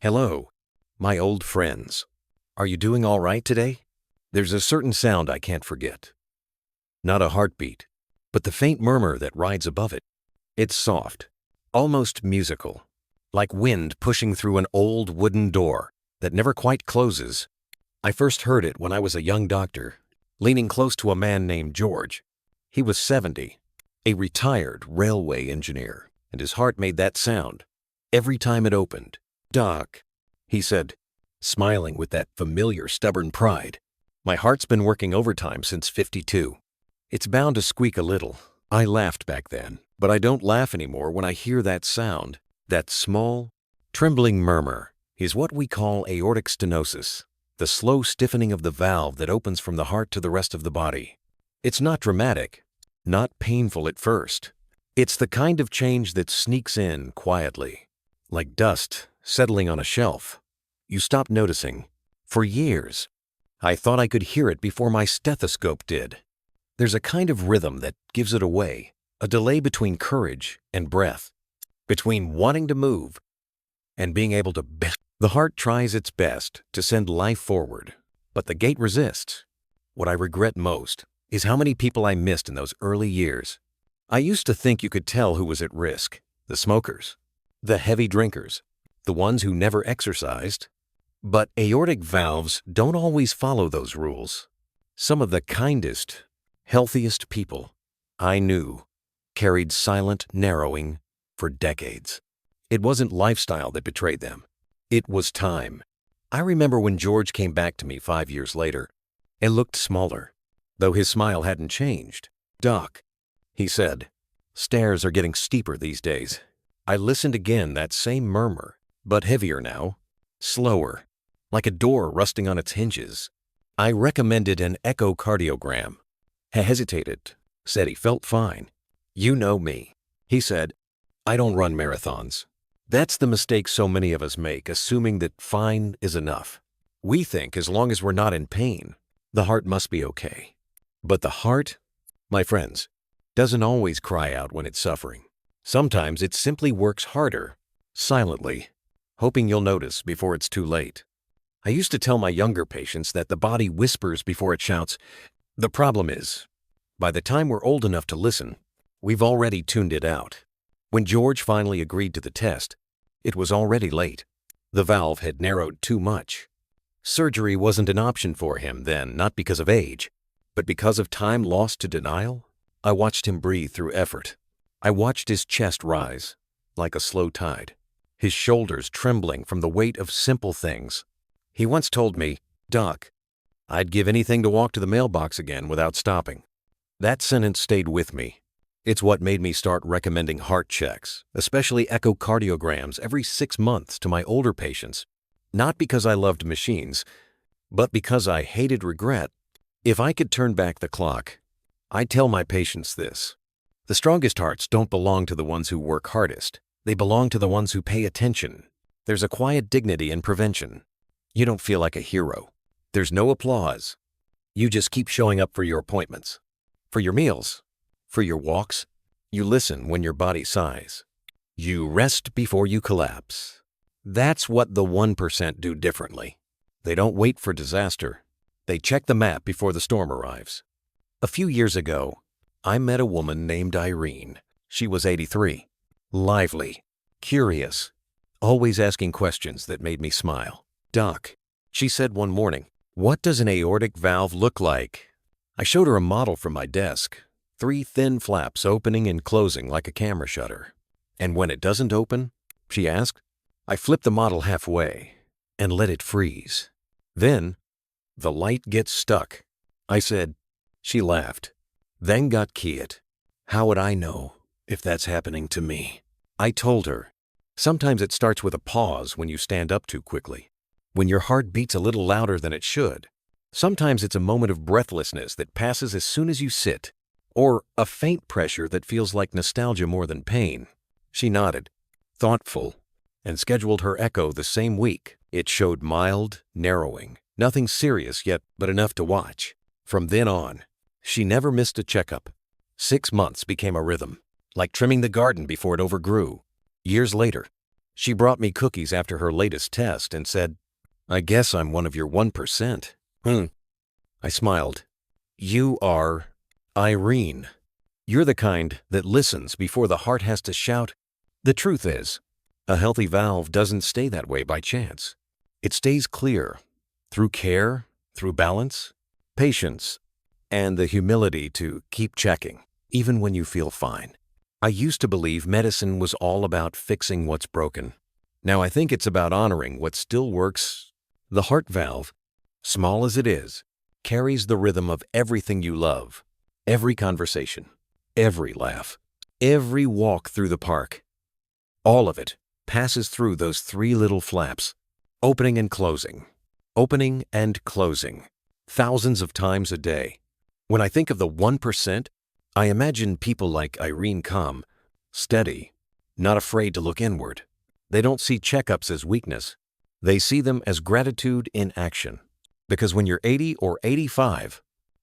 Hello, my old friends. Are you doing all right today? There's a certain sound I can't forget. Not a heartbeat, but the faint murmur that rides above it. It's soft, almost musical, like wind pushing through an old wooden door that never quite closes. I first heard it when I was a young doctor, leaning close to a man named George. He was 70, a retired railway engineer, and his heart made that sound every time it opened. "Doc," he said, smiling with that familiar stubborn pride, "my heart's been working overtime since 52. It's bound to squeak a little." I laughed back then, but I don't laugh anymore when I hear that sound. That small, trembling murmur is what we call aortic stenosis, the slow stiffening of the valve that opens from the heart to the rest of the body. It's not dramatic, not painful at first. It's the kind of change that sneaks in quietly, like dust settling on a shelf. You stop noticing. For years, I thought I could hear it before my stethoscope did. There's a kind of rhythm that gives it away, a delay between courage and breath, between wanting to move and being able to bend. The heart tries its best to send life forward, but the gate resists. What I regret most is how many people I missed in those early years. I used to think you could tell who was at risk: the smokers, the heavy drinkers, the ones who never exercised. But aortic valves don't always follow those rules. Some of the kindest, healthiest people I knew carried silent narrowing for decades. It wasn't lifestyle that betrayed them. It was time. I remember when George came back to me 5 years later and looked smaller, though his smile hadn't changed. "Doc," he said, "stairs are getting steeper these days." I listened again, that same murmur, but heavier now, slower, like a door rusting on its hinges. I recommended an echocardiogram. He hesitated, said he felt fine. "You know me," he said. "I don't run marathons." That's the mistake so many of us make, assuming that fine is enough. We think as long as we're not in pain, the heart must be okay. But the heart, my friends, doesn't always cry out when it's suffering. Sometimes it simply works harder, silently, hoping you'll notice before it's too late. I used to tell my younger patients that the body whispers before it shouts. The problem is, by the time we're old enough to listen, we've already tuned it out. When George finally agreed to the test, it was already late. The valve had narrowed too much. Surgery wasn't an option for him then, not because of age, but because of time lost to denial. I watched him breathe through effort. I watched his chest rise, like a slow tide, his shoulders trembling from the weight of simple things. He once told me, "Doc, I'd give anything to walk to the mailbox again without stopping." That sentence stayed with me. It's what made me start recommending heart checks, especially echocardiograms, every 6 months to my older patients. Not because I loved machines, but because I hated regret. If I could turn back the clock, I'd tell my patients this: the strongest hearts don't belong to the ones who work hardest. They belong to the ones who pay attention. There's a quiet dignity in prevention. You don't feel like a hero. There's no applause. You just keep showing up for your appointments, for your meals, for your walks. You listen when your body sighs. You rest before you collapse. That's what the 1% do differently. They don't wait for disaster. They check the map before the storm arrives. A few years ago, I met a woman named Irene. She was 83, lively, curious, always asking questions that made me smile. "Doc," she said one morning, "what does an aortic valve look like?" I showed her a model from my desk, 3 thin flaps opening and closing like a camera shutter. "And when it doesn't open?" she asked. I flipped the model halfway and let it freeze. "Then the light gets stuck," I said. She laughed, then got quiet. How would I know if that's happening to me? I told her, sometimes it starts with a pause when you stand up too quickly, when your heart beats a little louder than it should. Sometimes it's a moment of breathlessness that passes as soon as you sit, or a faint pressure that feels like nostalgia more than pain. She nodded, thoughtful, and scheduled her echo the same week. It showed mild narrowing, nothing serious yet, but enough to watch. From then on, she never missed a checkup. 6 months became a rhythm, like trimming the garden before it overgrew. Years later, She brought me cookies after her latest test and said, "I guess I'm one of your 1%. I smiled. "You are Irene. You're the kind that listens before the heart has to shout." The truth is, a healthy valve doesn't stay that way by chance. It stays clear through care, through balance, patience, and the humility to keep checking, even when you feel fine. I used to believe medicine was all about fixing what's broken. Now I think it's about honoring what still works. The heart valve, small as it is, carries the rhythm of everything you love, every conversation, every laugh, every walk through the park. All of it passes through those three little flaps, opening and closing, thousands of times a day. When I think of the 1%, I imagine people like Irene calm, steady, not afraid to look inward. They don't see checkups as weakness. They see them as gratitude in action. Because when you're 80 or 85,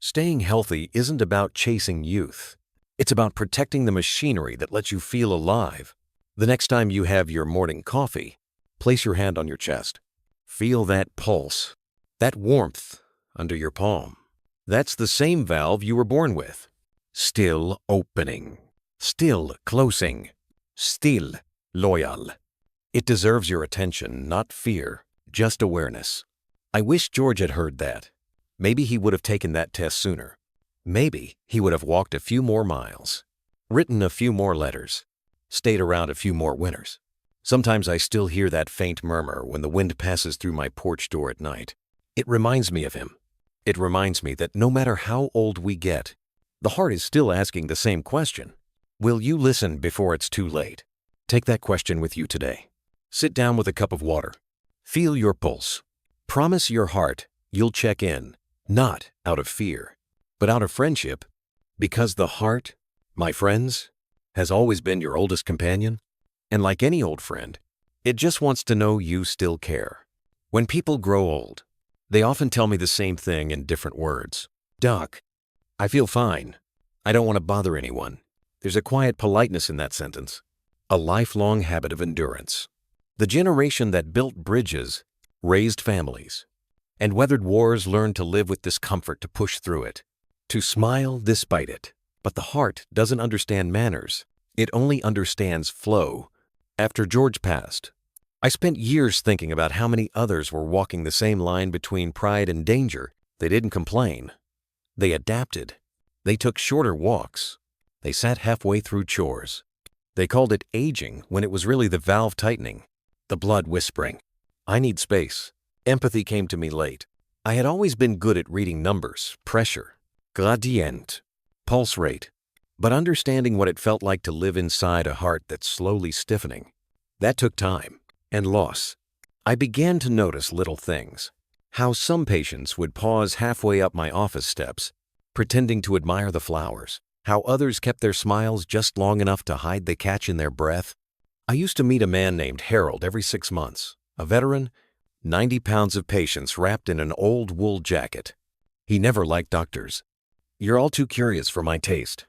staying healthy isn't about chasing youth. It's about protecting the machinery that lets you feel alive. The next time you have your morning coffee, place your hand on your chest. Feel that pulse, that warmth under your palm. That's the same valve you were born with. Still opening, still closing, still loyal. It deserves your attention, not fear, just awareness. I wish George had heard that. Maybe he would have taken that test sooner. Maybe he would have walked a few more miles, written a few more letters, stayed around a few more winters. Sometimes I still hear that faint murmur when the wind passes through my porch door at night. It reminds me of him. It reminds me that no matter how old we get, the heart is still asking the same question. Will you listen before it's too late? Take that question with you today. Sit down with a cup of water. Feel your pulse. Promise your heart you'll check in, not out of fear, but out of friendship, because the heart, my friends, has always been your oldest companion. And like any old friend, it just wants to know you still care. When people grow old, they often tell me the same thing in different words. "Doc, I feel fine. I don't want to bother anyone." There's a quiet politeness in that sentence, a lifelong habit of endurance. The generation that built bridges, raised families, and weathered wars learned to live with discomfort to push through it, to smile despite it. But the heart doesn't understand manners. It only understands flow. After George passed, I spent years thinking about how many others were walking the same line between pride and danger. They didn't complain. They adapted. They took shorter walks. They sat halfway through chores. They called it aging when it was really the valve tightening, the blood whispering, "I need space." Empathy came to me late. I had always been good at reading numbers, pressure, gradient, pulse rate, but understanding what it felt like to live inside a heart that's slowly stiffening, that took time and loss. I began to notice little things. How some patients would pause halfway up my office steps, pretending to admire the flowers. How others kept their smiles just long enough to hide the catch in their breath. I used to meet a man named Harold every 6 months, a veteran, 90 pounds of patience wrapped in an old wool jacket. He never liked doctors. "You're all too curious for my taste,"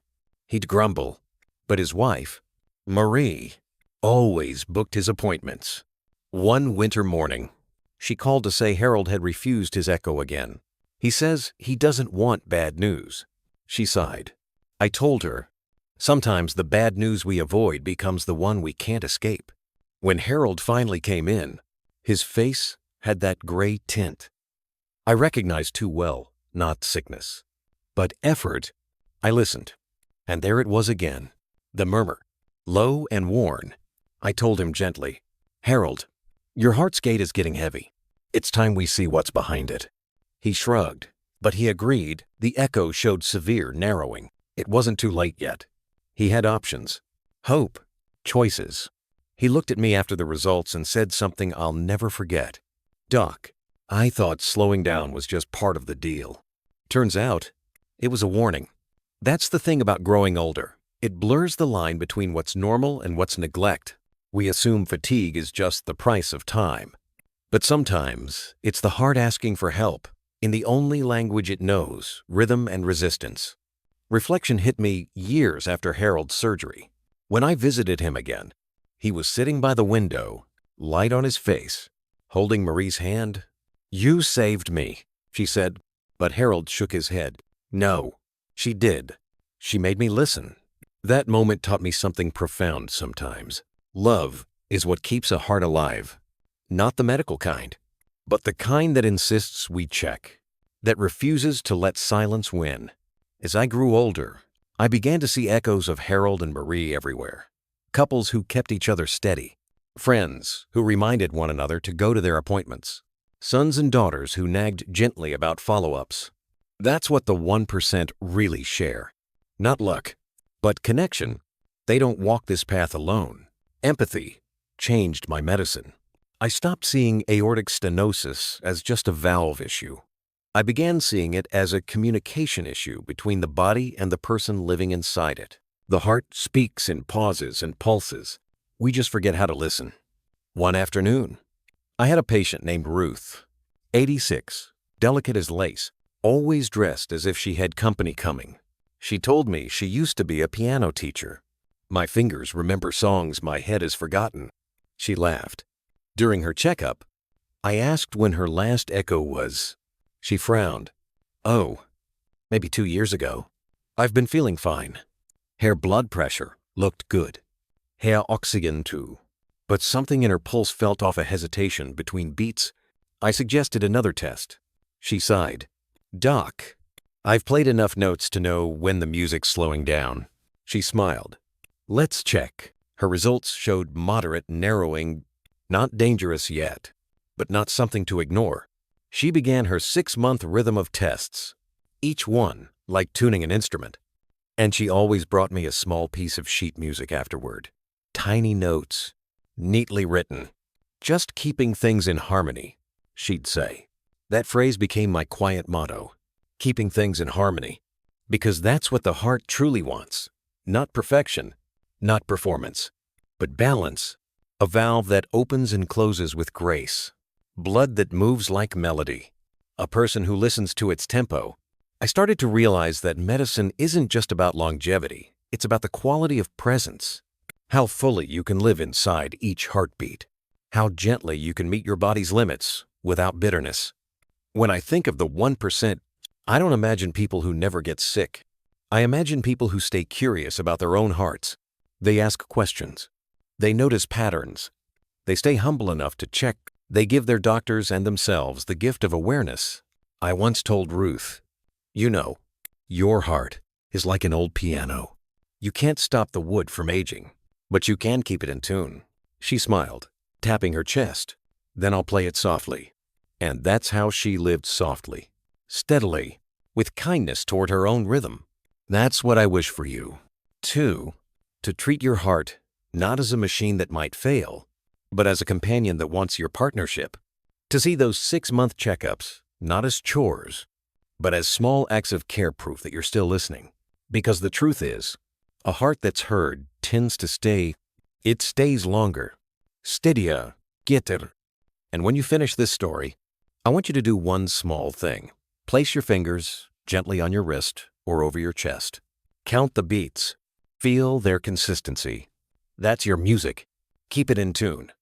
he'd grumble. But his wife, Marie, always booked his appointments. One winter morning, she called to say Harold had refused his echo again. "He says he doesn't want bad news." She sighed. I told her, sometimes the bad news we avoid becomes the one we can't escape. When Harold finally came in, his face had that gray tint. I recognized too well, not sickness, but effort. I listened, and there it was again, the murmur, low and worn. I told him gently, "Harold, your heart's gate is getting heavy. It's time we see what's behind it." He shrugged, but he agreed. The echo showed severe narrowing. It wasn't too late yet. He had options, hope, choices. He looked at me after the results and said something I'll never forget. "Doc, I thought slowing down was just part of the deal. Turns out, it was a warning." That's the thing about growing older. It blurs the line between what's normal and what's neglect. We assume fatigue is just the price of time. But sometimes, it's the heart asking for help, in the only language it knows, rhythm and resistance. Reflection hit me years after Harold's surgery. When I visited him again, he was sitting by the window, light on his face, holding Marie's hand. "You saved me," she said, but Harold shook his head. "No, she did. She made me listen." That moment taught me something profound sometimes. Love is what keeps a heart alive. Not the medical kind, but the kind that insists we check, that refuses to let silence win. As I grew older, I began to see echoes of Harold and Marie everywhere. Couples who kept each other steady. Friends who reminded one another to go to their appointments. Sons and daughters who nagged gently about follow-ups. That's what the 1% really share. Not luck, but connection. They don't walk this path alone. Empathy changed my medicine. I stopped seeing aortic stenosis as just a valve issue. I began seeing it as a communication issue between the body and the person living inside it. The heart speaks in pauses and pulses. We just forget how to listen. One afternoon, I had a patient named Ruth, 86, delicate as lace, always dressed as if she had company coming. She told me she used to be a piano teacher. My fingers remember songs my head has forgotten. She laughed. During her checkup, I asked when her last echo was. She frowned. "Oh, maybe 2 years ago. I've been feeling fine." Her blood pressure looked good. Her oxygen too. But something in her pulse felt off, a hesitation between beats. I suggested another test. She sighed. "Doc, I've played enough notes to know when the music's slowing down." She smiled. "Let's check." Her results showed moderate narrowing, not dangerous yet, but not something to ignore. She began her 6-month rhythm of tests, each one like tuning an instrument. And she always brought me a small piece of sheet music afterward. Tiny notes, neatly written. "Just keeping things in harmony," she'd say. That phrase became my quiet motto. Keeping things in harmony. Because that's what the heart truly wants. Not perfection, not performance, but balance. A valve that opens and closes with grace. Blood that moves like melody. A person who listens to its tempo. I started to realize that medicine isn't just about longevity. It's about the quality of presence. How fully you can live inside each heartbeat. How gently you can meet your body's limits without bitterness. When I think of the 1%, I don't imagine people who never get sick. I imagine people who stay curious about their own hearts. They ask questions. They notice patterns. They stay humble enough to check. They give their doctors and themselves the gift of awareness. I once told Ruth, "You know, your heart is like an old piano. You can't stop the wood from aging, but you can keep it in tune." She smiled, tapping her chest. "Then I'll play it softly." And that's how she lived softly, steadily, with kindness toward her own rhythm. That's what I wish for you, too. To treat your heart not as a machine that might fail, but as a companion that wants your partnership. To see those 6-month checkups not as chores, but as small acts of care, proof that you're still listening. Because the truth is, a heart that's heard tends to stay. It stays longer. Steadier, getter. And when you finish this story, I want you to do one small thing. Place your fingers gently on your wrist or over your chest. Count the beats. Feel their consistency. That's your music. Keep it in tune.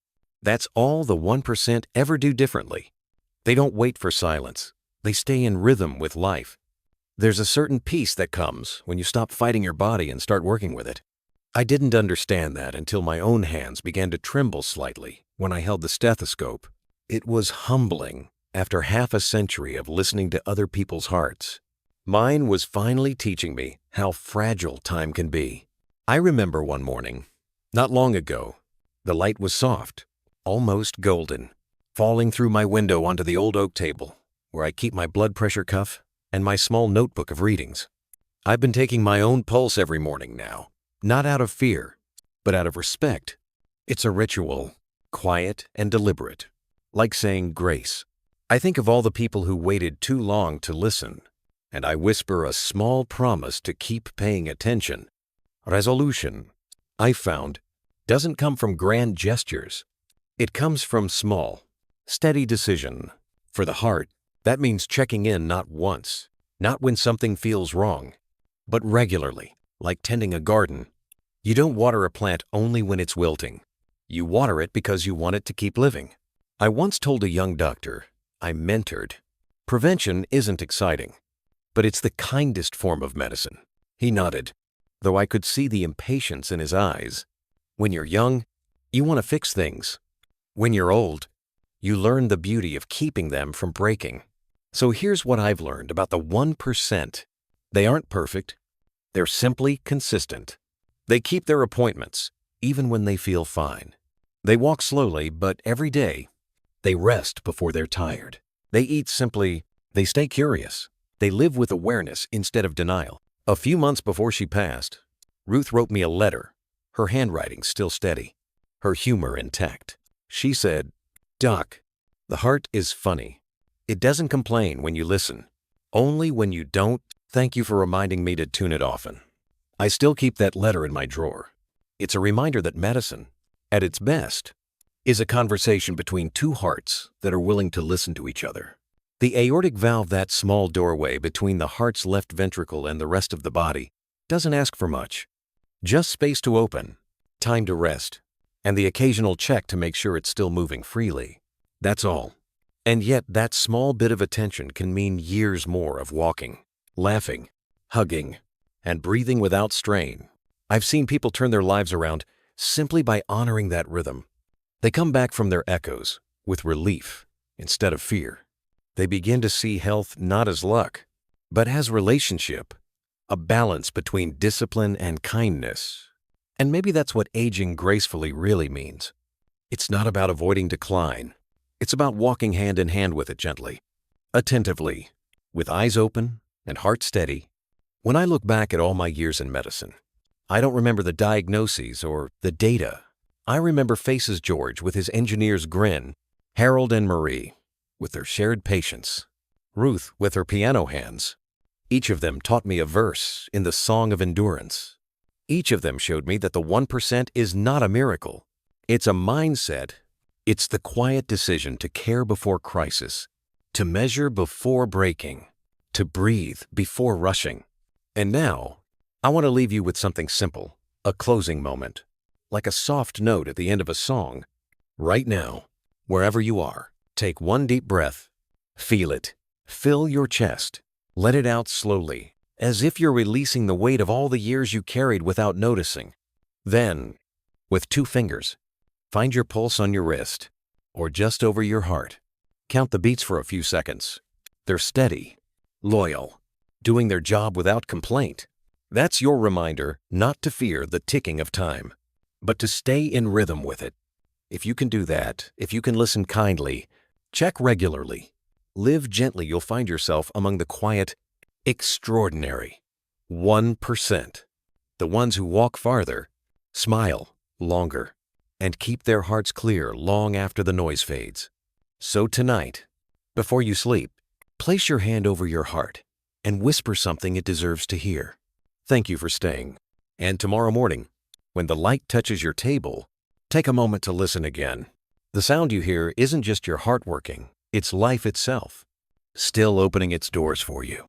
That's all the 1% ever do differently. They don't wait for silence. They stay in rhythm with life. There's a certain peace that comes when you stop fighting your body and start working with it. I didn't understand that until my own hands began to tremble slightly when I held the stethoscope. It was humbling after half a century of listening to other people's hearts. Mine was finally teaching me how fragile time can be. I remember one morning, not long ago, the light was soft, almost golden, falling through my window onto the old oak table, where I keep my blood pressure cuff and my small notebook of readings. I've been taking my own pulse every morning now, not out of fear, but out of respect. It's a ritual, quiet and deliberate, like saying grace. I think of all the people who waited too long to listen, and I whisper a small promise to keep paying attention. Resolution, I found, doesn't come from grand gestures. It comes from small, steady decision. For the heart, that means checking in not once, not when something feels wrong, but regularly, like tending a garden. You don't water a plant only when it's wilting. You water it because you want it to keep living. I once told a young doctor I mentored, prevention isn't exciting, but it's the kindest form of medicine. He nodded, though I could see the impatience in his eyes. When you're young, you want to fix things. When you're old, you learn the beauty of keeping them from breaking. So here's what I've learned about the 1%. They aren't perfect. They're simply consistent. They keep their appointments, even when they feel fine. They walk slowly, but every day. They rest before they're tired. They eat simply. They stay curious. They live with awareness instead of denial. A few months before she passed, Ruth wrote me a letter, her handwriting still steady, her humor intact. She said, "Doc, the heart is funny. It doesn't complain when you listen. Only when you don't. Thank you for reminding me to tune it often." I still keep that letter in my drawer. It's a reminder that medicine, at its best, is a conversation between two hearts that are willing to listen to each other. The aortic valve, that small doorway between the heart's left ventricle and the rest of the body, doesn't ask for much. Just space to open, time to rest, and the occasional check to make sure it's still moving freely. That's all. And yet that small bit of attention can mean years more of walking, laughing, hugging, and breathing without strain. I've seen people turn their lives around simply by honoring that rhythm. They come back from their echoes with relief instead of fear. They begin to see health not as luck, but as relationship, a balance between discipline and kindness. And maybe that's what aging gracefully really means. It's not about avoiding decline. It's about walking hand in hand with it gently, attentively, with eyes open and heart steady. When I look back at all my years in medicine, I don't remember the diagnoses or the data. I remember faces: George with his engineer's grin, Harold and Marie with their shared patience, Ruth with her piano hands. Each of them taught me a verse in the song of endurance. Each of them showed me that the 1% is not a miracle. It's a mindset. It's the quiet decision to care before crisis, to measure before breaking, to breathe before rushing. And now, I want to leave you with something simple, a closing moment, like a soft note at the end of a song. Right now, wherever you are, take one deep breath. Feel it. Fill your chest. Let it out slowly, as if you're releasing the weight of all the years you carried without noticing. Then, with 2 fingers, find your pulse on your wrist, or just over your heart. Count the beats for a few seconds. They're steady, loyal, doing their job without complaint. That's your reminder not to fear the ticking of time, but to stay in rhythm with it. If you can do that, if you can listen kindly, check regularly, live gently, you'll find yourself among the quiet, extraordinary 1%. The ones who walk farther, smile longer, and keep their hearts clear long after the noise fades. So tonight, before you sleep, place your hand over your heart and whisper something it deserves to hear. Thank you for staying. And tomorrow morning, when the light touches your table, take a moment to listen again. The sound you hear isn't just your heart working, it's life itself, still opening its doors for you.